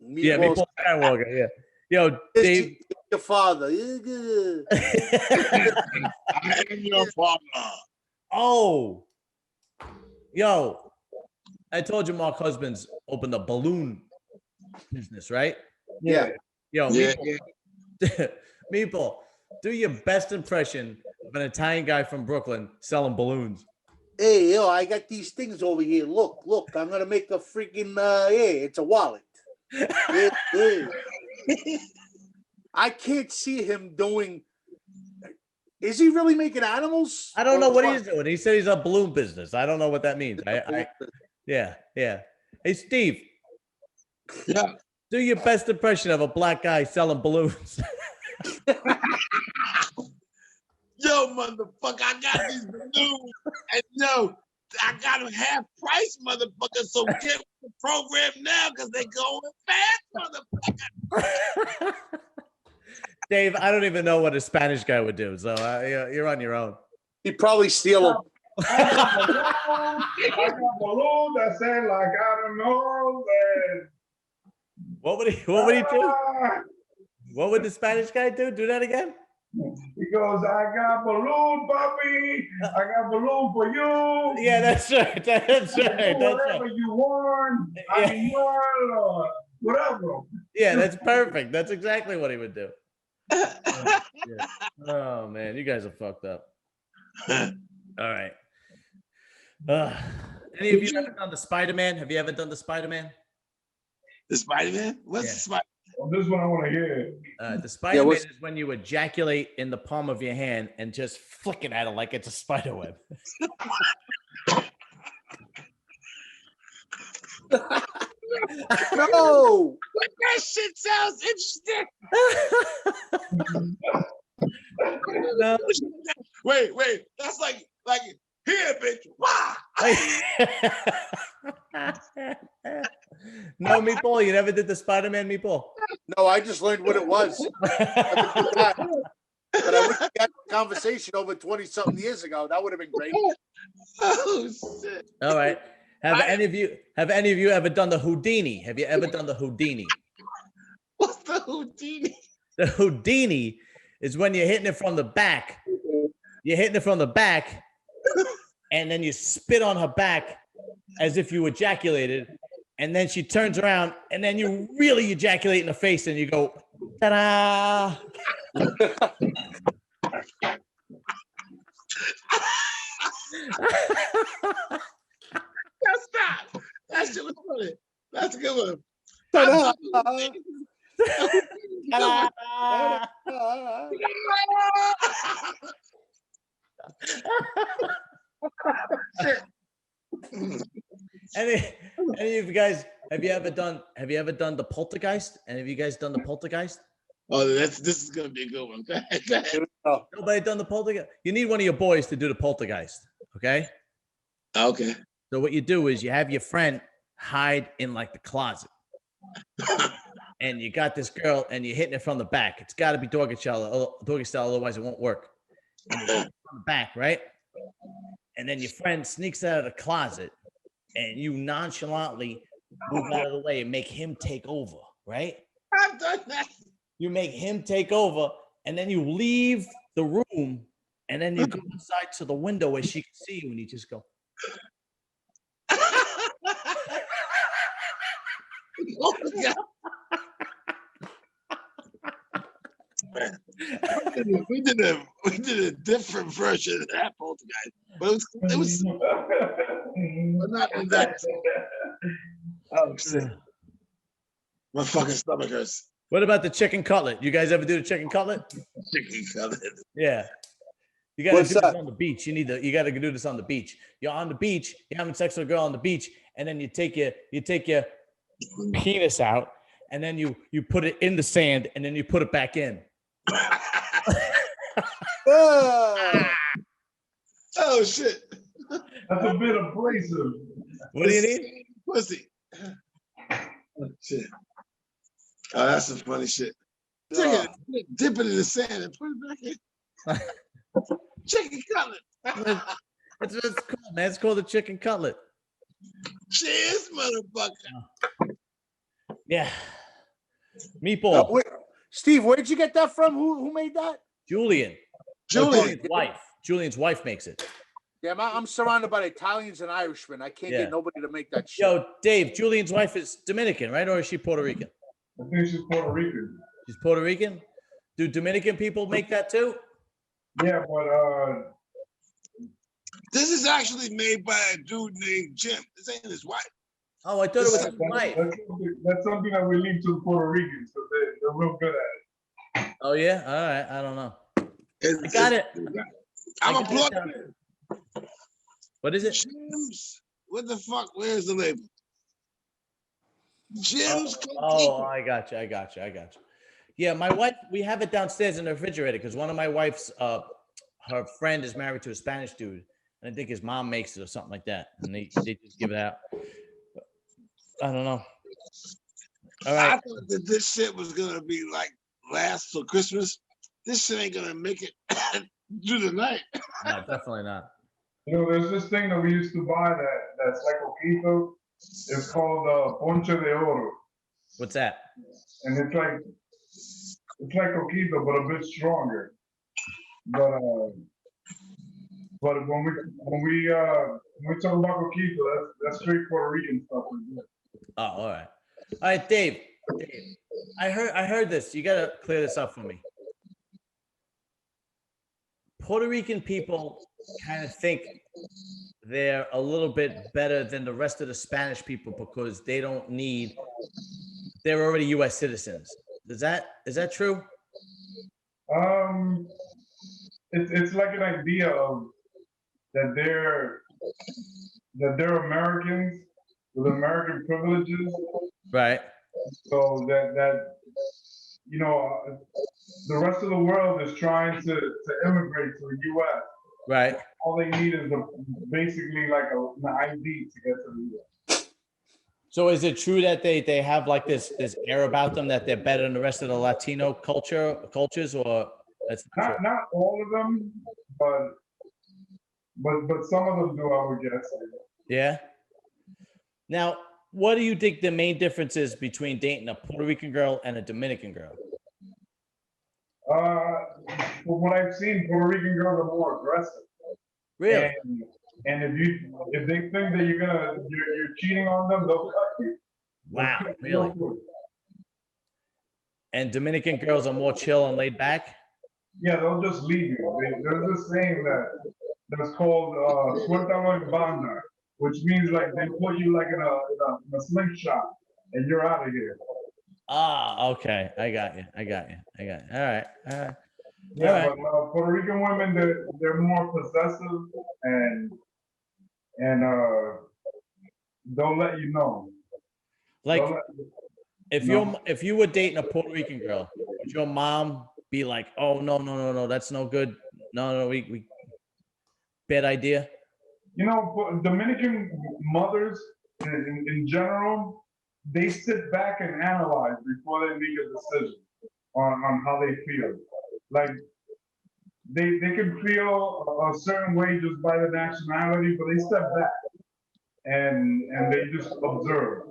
Meatball Skywalker. Yeah. Yo, Dave. Your father. I am your father. Oh. Yo, I told you Mark Husbands opened a balloon business, right? Yeah. Yo, Yeah. Meatball, do your best impression of an Italian guy from Brooklyn selling balloons. Hey, I got these things over here. Look, I'm gonna make a freaking it's a wallet. I can't see him doing. Is he really making animals? I don't know what he's doing. He said he's a balloon business. I don't know what that means. Yeah. Hey, Steve. Yeah. Do your best impression of a black guy selling balloons. Yo, motherfucker, I got these balloons. And no, I got them half price, motherfucker. So get with the program now because they going fast, motherfucker. Dave, I don't even know what a Spanish guy would do. So you're on your own. He'd probably steal them. I got balloon that say like I don't know. What would he do? What would the Spanish guy do? Do that again? He goes, I got balloon, puppy. I got balloon for you. Yeah, that's right. That's right. That's Whatever right. you want, I mean, or whatever. Yeah, that's perfect. That's exactly what he would do. Yeah. Oh man, you guys are fucked up. All right. Any of you ever done the Spider-Man? Have you ever done the Spider-Man? The Spider-Man? What's the Spider-Man? Well, this one I want to hear. The Spider-Man is when you ejaculate in the palm of your hand and just flick it at it like it's a spider web. No. That shit sounds interesting. No. Wait. That's like here, bitch. Wow. No, Meatball, you never did the Spider-Man, Meatball? No, I just learned what it was. But I wish we had a conversation over 20-something years ago. That would have been great. Oh shit. All right. Have any of you ever done the Houdini? Have you ever done the Houdini? What's the Houdini? The Houdini is when you're hitting it from the back. You're hitting it from the back, and then you spit on her back as if you ejaculated, and then she turns around, and then you really ejaculate in the face, and you go, ta-da! Stop. That shit was funny. That's a good one. Ta-da! Ta-da! Any of you guys, have you ever done the Poltergeist? Any of you guys done the Poltergeist? Oh, this is gonna be a good one. Go ahead. Nobody done the Poltergeist? You need one of your boys to do the Poltergeist, okay? Okay. So what you do is you have your friend hide in like the closet. And you got this girl and you're hitting it from the back. It's got to be doggy style, otherwise it won't work. And you hit it from the back, right? And then your friend sneaks out of the closet and you nonchalantly move out of the way and make him take over, right? I've done that. You make him take over, and then you leave the room, and then you go inside to the window where she can see you, and you just go. Oh, God. We did a different version of that poltergeist, but it was but not exactly. Oh shit. My fucking stomach hurts. What about the chicken cutlet? You guys ever do the chicken cutlet? Chicken cutlet. Yeah. You gotta What's do this that? on the beach. You gotta do this on the beach. You're on the beach, you're having sex with a girl on the beach, and then you take your penis out, and then you put it in the sand, and then you put it back in. Oh shit. That's a bit abrasive. What do you need? Pussy. Oh, shit. Oh, that's some funny shit. Take it, dip it in the sand and put it back in. Chicken cutlet. That's what it's called, man. It's called a chicken cutlet. Cheers, motherfucker. Yeah. Meatball. Steve, where did you get that from? Who made that? Julian. Julian. Julian's wife makes it. Yeah, I'm surrounded by Italians and Irishmen. I can't Yeah. get nobody to make that shit. Yo, Dave, Julian's wife is Dominican, right? Or is she Puerto Rican? I think she's Puerto Rican. She's Puerto Rican? Do Dominican people make that too? Yeah, but This is actually made by a dude named Jim. This ain't his wife. Oh, I thought it was his wife. that's something that we leave to the Puerto Ricans, so they're real good at it. Oh, yeah? All right. I don't know. I got it. I'm I a got plug. it down. What is it? Jim's. What the fuck? Where's the label? Jim's. Oh, I got you. Yeah, my wife, we have it downstairs in the refrigerator because one of my wife's, her friend is married to a Spanish dude. And I think his mom makes it or something like that. And they just give it out. I don't know. All right. I thought that this shit was gonna be like last till Christmas. This shit ain't gonna make it through the night. No, definitely not. You know, there's this thing that we used to buy that's like coquito. It's called ponche de oro, What's that? and it's like coquito but a bit stronger. But when we talk about coquito, that's straight Puerto Rican stuff. Oh, all right. All right, Dave. I heard this. You gotta clear this up for me. Puerto Rican people kind of think they're a little bit better than the rest of the Spanish people because they're already US citizens. Is that true? It's like an idea of that they're Americans with American privileges. Right. So that you know, the rest of the world is trying to immigrate to the U.S. Right. All they need is basically like an ID to get to the U.S. So is it true that they have like this air about them that they're better than the rest of the Latino cultures, or that's not all of them, but some of them do, I would guess. Yeah. Now, what do you think the main difference is between dating a Puerto Rican girl and a Dominican girl? From what I've seen, Puerto Rican girls are more aggressive. Really? And if they think that you're cheating on them, they'll cut you. Wow, really? And Dominican girls are more chill and laid back? Yeah, they'll just leave you. There's this saying that's called suéltalo en banda, which means like they put you like in a slingshot and you're out of here. Ah, okay. I got you. All right. Yeah, All right. but Puerto Rican women, they're more possessive and they'll let you know. Like, if you were dating a Puerto Rican girl, would your mom be like, "Oh no, that's no good. No, we bad idea." You know, Dominican mothers in general, they sit back and analyze before they make a decision on how they feel. Like they can feel a certain way just by the nationality, but they step back. and they just observe.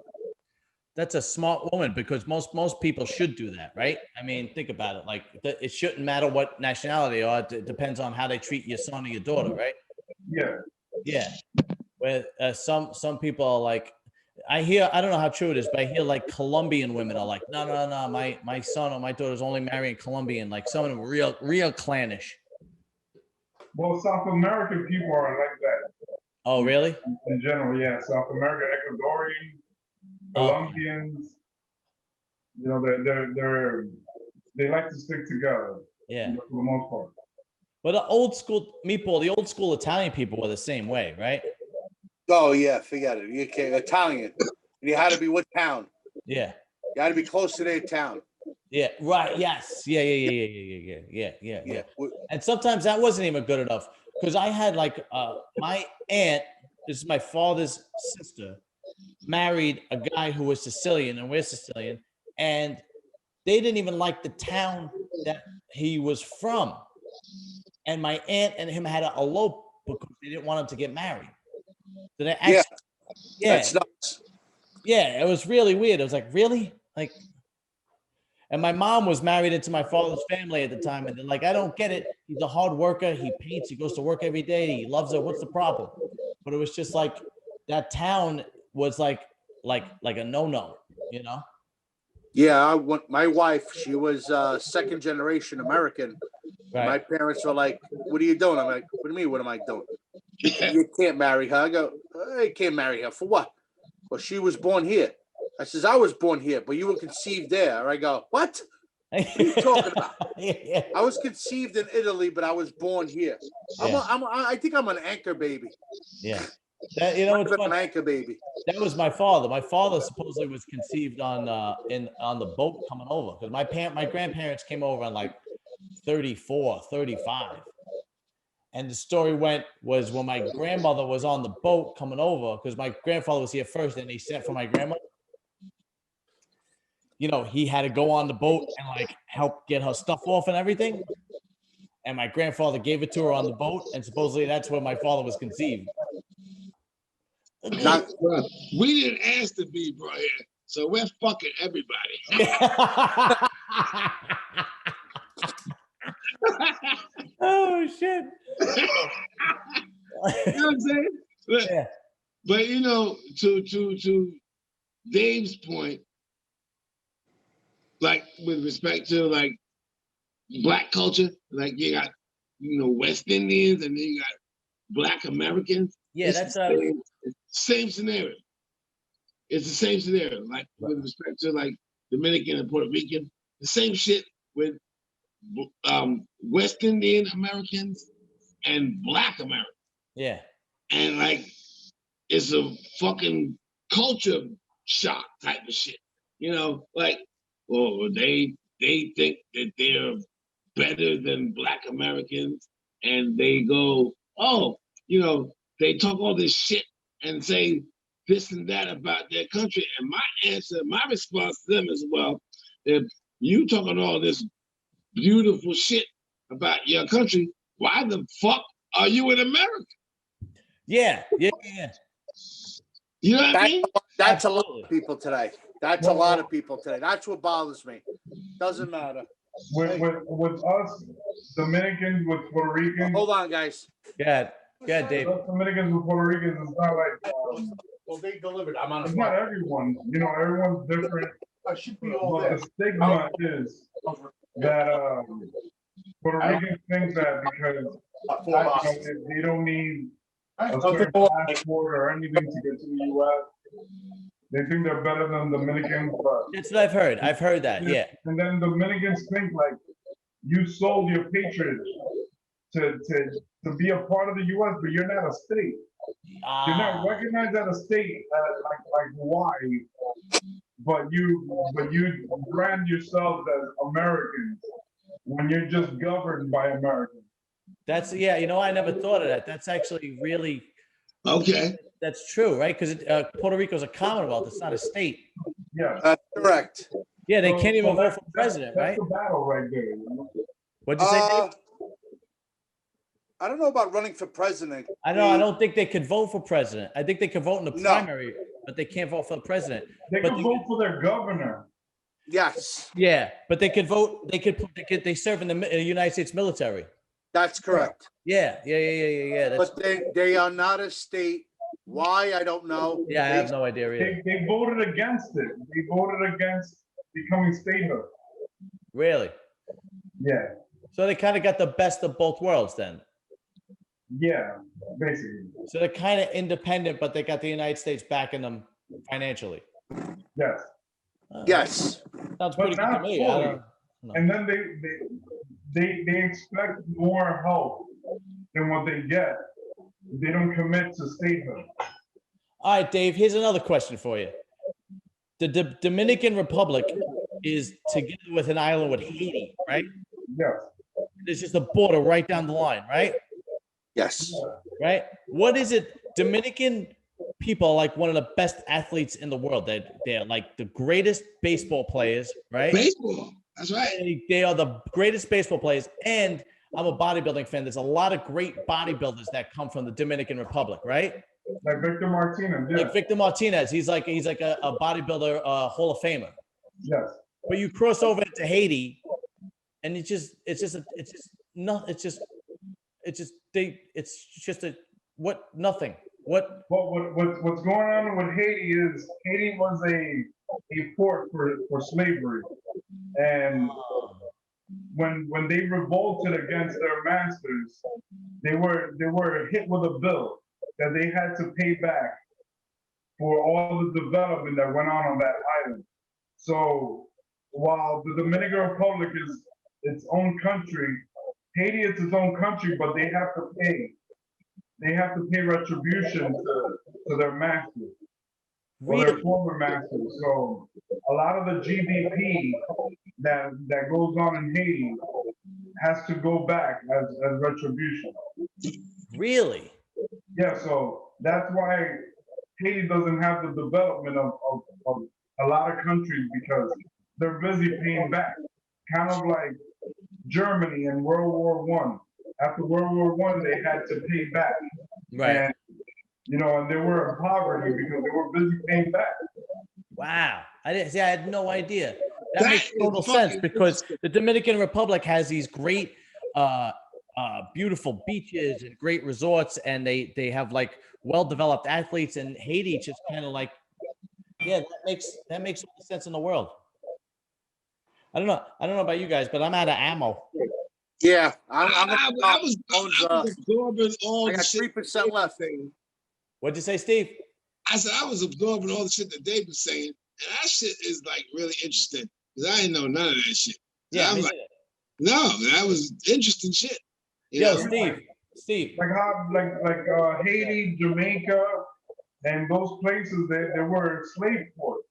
That's a smart woman because most people should do that, right? I mean, think about it. Like it shouldn't matter what nationality they are. It depends on how they treat your son or your daughter, right? Yeah. Yeah. Where some people are like, I don't know how true it is, but I hear like Colombian women are like, no, my son or my daughter's only marrying Colombian. Like some of them real clannish. Well, South American people are like that. Oh, really? In general, yeah. South America, Ecuadorian, Colombians, you know, they like to stick together. Yeah. For the most part. But the old school Italian people were the same way, right? Oh yeah, forget it. You can't Italian. You had to be what town? Yeah. You had to be close to their town. Yeah. Right. Yes. Yeah. And sometimes that wasn't even good enough because I had like my aunt, this is my father's sister, married a guy who was Sicilian, and we're Sicilian, and they didn't even like the town that he was from. And my aunt and him had to elope because they didn't want him to get married. So they actually, That's nuts. Yeah, it was really weird. I was like, really? Like, and my mom was married into my father's family at the time, and they're like, I don't get it. He's a hard worker. He paints. He goes to work every day. He loves it. What's the problem? But it was just like that town was like a no-no, you know? Yeah, my wife, she was second generation American. Right. My parents were like, what are you doing? I'm like, what do you mean, what am I doing? You can't marry her. I go, I can't marry her. For what? Well, she was born here. I says, I was born here, but you were conceived there. I go, what? What are you talking about? I was conceived in Italy, but I was born here. Yeah. I think I'm an anchor baby. Yeah. That, you know, it's an anchor baby. That was my father. My father supposedly was conceived on the boat coming over because my grandparents came over on like 34, 35. And the story was when my grandmother was on the boat coming over, because my grandfather was here first and they sent for my grandmother. You know, he had to go on the boat and like help get her stuff off and everything. And my grandfather gave it to her on the boat, and supposedly that's where my father was conceived. We didn't ask to be brought here, so we're fucking everybody. Oh shit! You know what I'm saying? But you know, to Dave's point, like with respect to like Black culture, like you got West Indians and then you got Black Americans. Yeah, that's same scenario. It's the same scenario, like with respect to like Dominican and Puerto Rican. The same shit with West Indian Americans and Black Americans. Yeah. And like it's a fucking culture shock type of shit. Like, well, they think that they're better than Black Americans, and they go, oh, they talk all this shit and say this and that about their country. And my response to them is, well, if you talking all this beautiful shit about your country, why the fuck are you in America? Yeah. You know what I mean? That's a lot of people today. That's a lot of people today. That's what bothers me. Doesn't matter. With us, Dominicans, with Puerto Ricans. Hold on, guys. Yeah, Dave. Dominicans with Puerto Ricans, it's not like. Well, they delivered. I'm on. It's not everyone. Everyone's different. I should be all there. The stigma is that Puerto Ricans think that because they don't need a certain passport or anything to get to the U.S. They think they're better than Dominicans, but that's what I've heard. I've heard that, yeah. And then Dominicans think like you sold your patronage to be a part of the U.S., but you're not a state. You're not recognized as a state like Hawaii, but you brand yourselves as Americans when you're just governed by Americans. That's I never thought of that. That's actually really okay. That's true, right? Because Puerto Rico is a commonwealth; it's not a state. Yeah, that's correct. Yeah, they can't even vote for president, right? That's the battle right there. What'd you say, Dave? I don't know about running for president. I know. I don't think they could vote for president. I think they could vote in the No. primary, but they can't vote for the president. They But could vote for their governor. Yes, Yeah, but they could vote. They serve in the United States military. that's correct. Yeah. That's, But they are not a state. Why? I don't know. yeah, I have no idea either. They voted against it. They voted against becoming statehood. Really? Yeah, So they kind of got the best of both worlds then. yeah, basically. So they're kind of independent, but they got the United States backing them financially. Yes. Yes. Sounds But pretty good to not me. fully. No. And then they expect more help than what they get. They don't commit to statehood. All right, Dave, here's another question for you. The Dominican Republic is together with an island with Haiti, right? Yes. There's just a border right down the line, right? Yes. Right? What is it? Dominican people are like one of the best athletes in the world. They're like the greatest baseball players, right? Baseball. That's right. They are the greatest baseball players. And I'm a bodybuilding fan. There's a lot of great bodybuilders that come from the Dominican Republic, right? Like Victor Martinez. Yeah. Like Victor Martinez. He's like a bodybuilder, Hall of Famer. Yes. But you cross over into Haiti, and it's just nothing. What? What's going on with Haiti is Haiti was a port for slavery, and when they revolted against their masters, they were hit with a bill that they had to pay back for all the development that went on that island. So while the Dominican Republic is its own country, Haiti is its own country, but they have to pay. They have to pay retribution to their masters, or their former masters. So a lot of the GDP that goes on in Haiti has to go back as retribution. Really? Yeah, so that's why Haiti doesn't have the development of a lot of countries, because they're busy paying back. Kind of like Germany in World War One. After World War One, they had to pay back. Right. And, and they were in poverty because they were busy paying back. Wow. I had no idea. That makes total sense, because the Dominican Republic has these great, beautiful beaches and great resorts, and they have like well-developed athletes, and Haiti just kind of like, yeah, that makes all the sense in the world. I don't know about you guys, but I'm out of ammo. Yeah, I was absorbing all I the got shit. 3% left. What'd you say, Steve? I said I was absorbing all the shit that Dave was saying, and that shit is like really interesting because I didn't know none of that shit. So Yeah, I'm like, no, that was interesting shit. Yo, know? Steve. Like how Haiti, Jamaica, and those places, they were slave ports,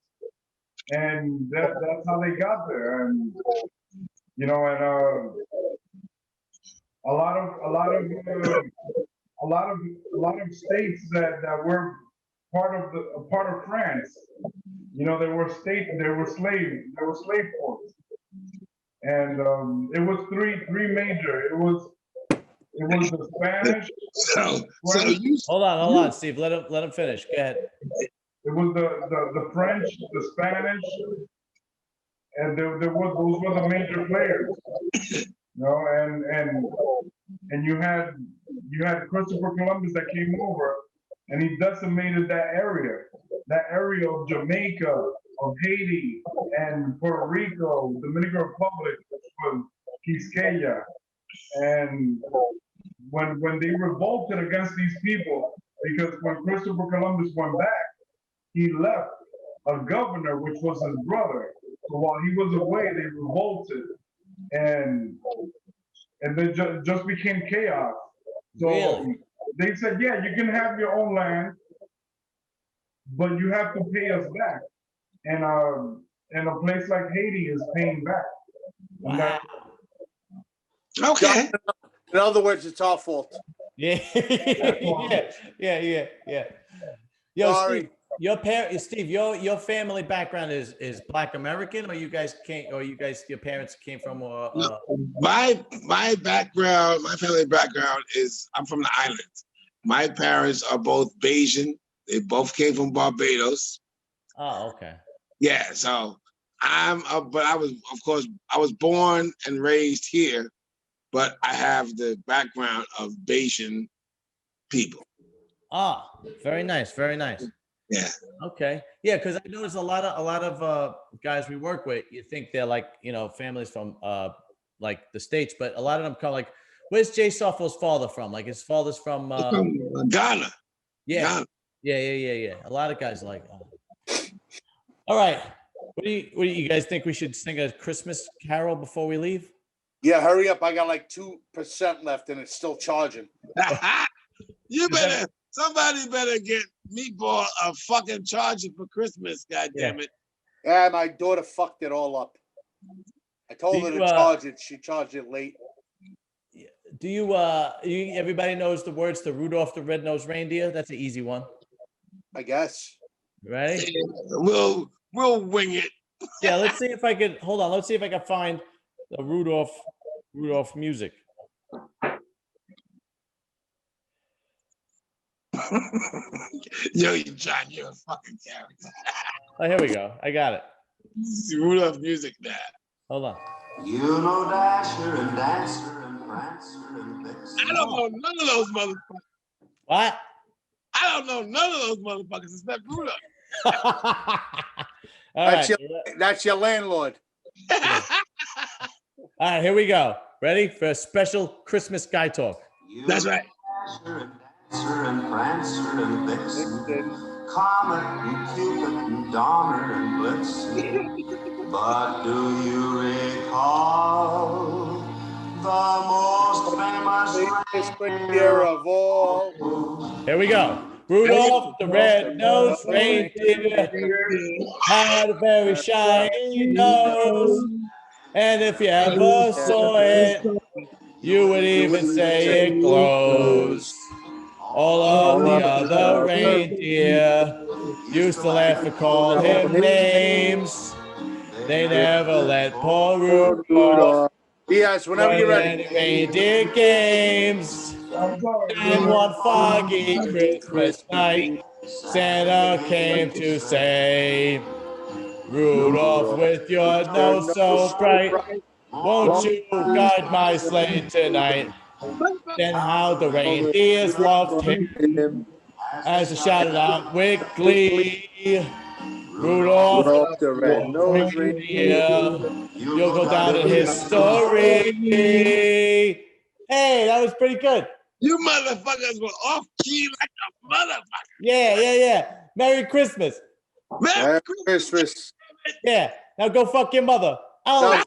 and that's how they got there. And a lot of states that were part of France, they were slave ports, and it was three major. It was the Spanish. So you Hold on, Steve. Let him finish. Go ahead. It was the French, the Spanish, and those were the major players. And you had Christopher Columbus that came over, and he decimated that area of Jamaica, of Haiti, and Puerto Rico, Dominican Republic, which was Quisqueya. And when they revolted against these people, because when Christopher Columbus went back, he left a governor, which was his brother. So while he was away, they revolted, and then just became chaos. So Really? they said, yeah, you can have your own land, but you have to pay us back. And a place like Haiti is paying back. Wow. okay? In other words, it's our fault. Yeah. Yeah. Yo, Sorry. your parents, Steve, your family background is Black American, or your parents came from My background, my family background is I'm from the islands. My parents are both Bayesian. They both came from Barbados. Oh, okay. Yeah, so but I was, of course, I was born and raised here, but I have the background of Bayesian people. Ah, very nice, very nice. Yeah. Okay. Yeah, because I notice a lot of guys we work with, you think they're like, families from like the States, but a lot of them come like, where's Jay Soffo's father from? Like his father's from Ghana. Yeah. Ghana. Yeah. A lot of guys like all right. What do you guys think we should sing a Christmas carol before we leave? Yeah, hurry up. I got like 2% left and it's still charging. Somebody better get Meatball a fucking charger for Christmas, goddammit. Yeah, my daughter fucked it all up. I told her to charge it. She charged it late. Do you everybody knows the words to Rudolph the Red-Nosed Reindeer? That's an easy one. I guess. Ready? We'll wing it. Yeah, let's see if I could hold on. Let's see if I can find the Rudolph music. Yo, John, you're a fucking character. Oh, here we go. I got it. Rudolph music now. Hold on. You know Dasher and Dancer and Prancer and Vixen. I don't know none of those motherfuckers. What? I don't know none of those motherfuckers except Rudolph. That's your landlord. All right, here we go. Ready for a special Christmas guy talk? That's right. Dasher and Prancer and Vixen, Comet and Cupid and Donner and Blitzen. But do you recall the most famous reindeer of all? Here we go. Rudolph the red-nosed reindeer had a very shiny nose, and if you ever saw it, you would even say it glows. All of the other reindeer used to laugh and call him names. They never let poor Rudolph Yes, whenever you're ready. Reindeer games. And one foggy Christmas night, Santa came to say, Rudolph, with your nose so bright, won't you guide my sleigh tonight? Then how the reindeers loved him as he shouted out with glee, Rudolph the red-nosed reindeer, you'll go down in history. Hey, that was pretty good. You motherfuckers were off key like a motherfucker. Yeah. Merry Christmas. Merry Christmas. Yeah. Now go fuck your mother. Oh.